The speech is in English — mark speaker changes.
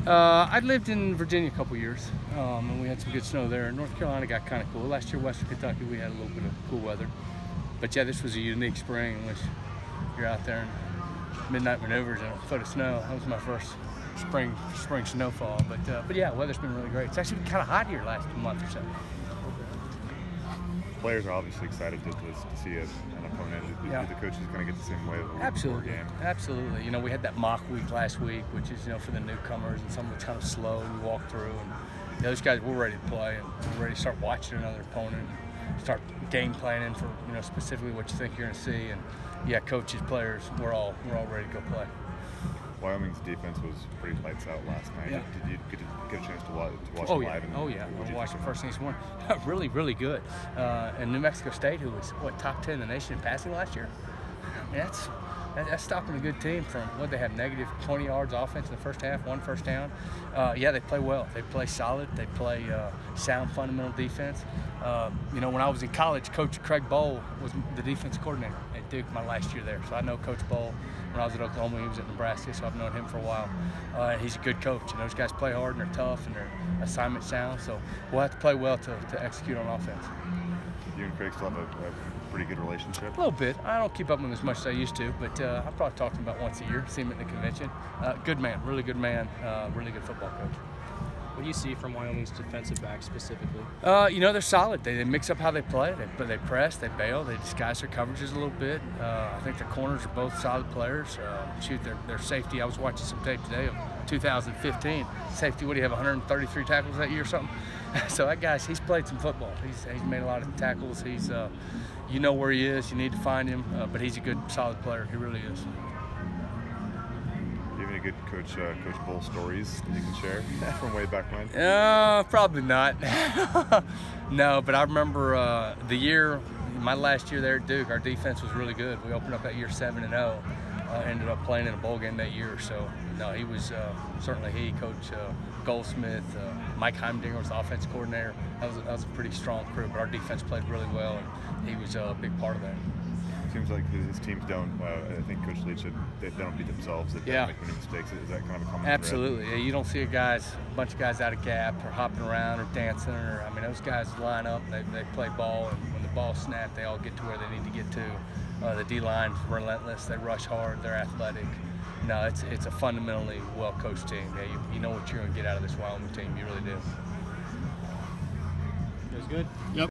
Speaker 1: I lived in Virginia a couple years, and we had some good snow there. North Carolina got kind of cool. Last year, Western Kentucky, we had a little bit of cool weather. But yeah, this was a unique spring in which you're out there in midnight maneuvers and a foot of snow. That was my first spring snowfall. But yeah, weather's been really great. It's actually been kind of hot here last month or so.
Speaker 2: Players are obviously excited to see an opponent.
Speaker 1: Yeah.
Speaker 2: Do the coaches kind of get the same way?
Speaker 1: Absolutely, absolutely. You know, we had that mock week last week, which is, you know, for the newcomers, and some of it's kind of slow. You walk through, and you know, those guys, we're ready to play, and we're ready to start watching another opponent, and start game planning for, you know, specifically what you think you're going to see. And yeah, coaches, players, we're all ready to go play.
Speaker 2: Wyoming's defense was pretty lights out last night.
Speaker 1: Yeah.
Speaker 2: Did you get a chance to watch it live?
Speaker 1: Oh yeah, I watched it first thing this morning. Really, really good. And New Mexico State, who was top 10 in the nation in passing last year. That's stopping a good team from what they have negative 20 yards offense in the first half, 1 first down. Yeah, they play well. They play solid. They play sound fundamental defense. You know, when I was in college, Coach Craig Bowl was the defense coordinator at Duke my last year there. So I know Coach Bowl. When I was at Oklahoma, he was at Nebraska, so I've known him for a while. He's a good coach, and those guys play hard and they're tough and their assignment sound. So we'll have to play well to execute on offense.
Speaker 2: You and Craig still have a pretty good relationship? A
Speaker 1: little bit. I don't keep up with him as much as I used to, but I probably talk to him about once a year, see him at the convention. Good man, really good man, really good football coach.
Speaker 3: What do you see from Wyoming's defensive backs specifically?
Speaker 1: You know, they're solid. They mix up how they play. They press, they bail, they disguise their coverages a little bit. I think their corners are both solid players. Shoot, their safety, I was watching some tape today of 2015. Safety, what do you have, 133 tackles that year or something? So that guy's, he's played some football. He's made a lot of tackles. He's, you know where he is. You need to find him, but he's a good, solid player. He really is.
Speaker 2: Do you have any good Coach Bowl stories that you can share from way back when?
Speaker 1: Probably not. No, but I remember my last year there at Duke, our defense was really good. We opened up that year 7-0. Ended up playing in a bowl game that year. So, no, he was certainly Coach Goldsmith, Mike Heimdinger was the offense coordinator. That was a pretty strong crew, but our defense played really well, and he was a big part of that.
Speaker 2: Seems like his teams don't. I think Coach Leach said they don't beat themselves. They don't make any mistakes. Is that kind of a common
Speaker 1: Absolutely. Yeah, you don't see a bunch of guys out of gap or hopping around or dancing. I mean, those guys line up. They play ball, and when the ball snaps, they all get to where they need to get to. The D-line's relentless. They rush hard. They're athletic. No, it's a fundamentally well-coached team. Yeah, you know what you're going to get out of this Wyoming team. You really do.
Speaker 3: It was good.
Speaker 4: Yep.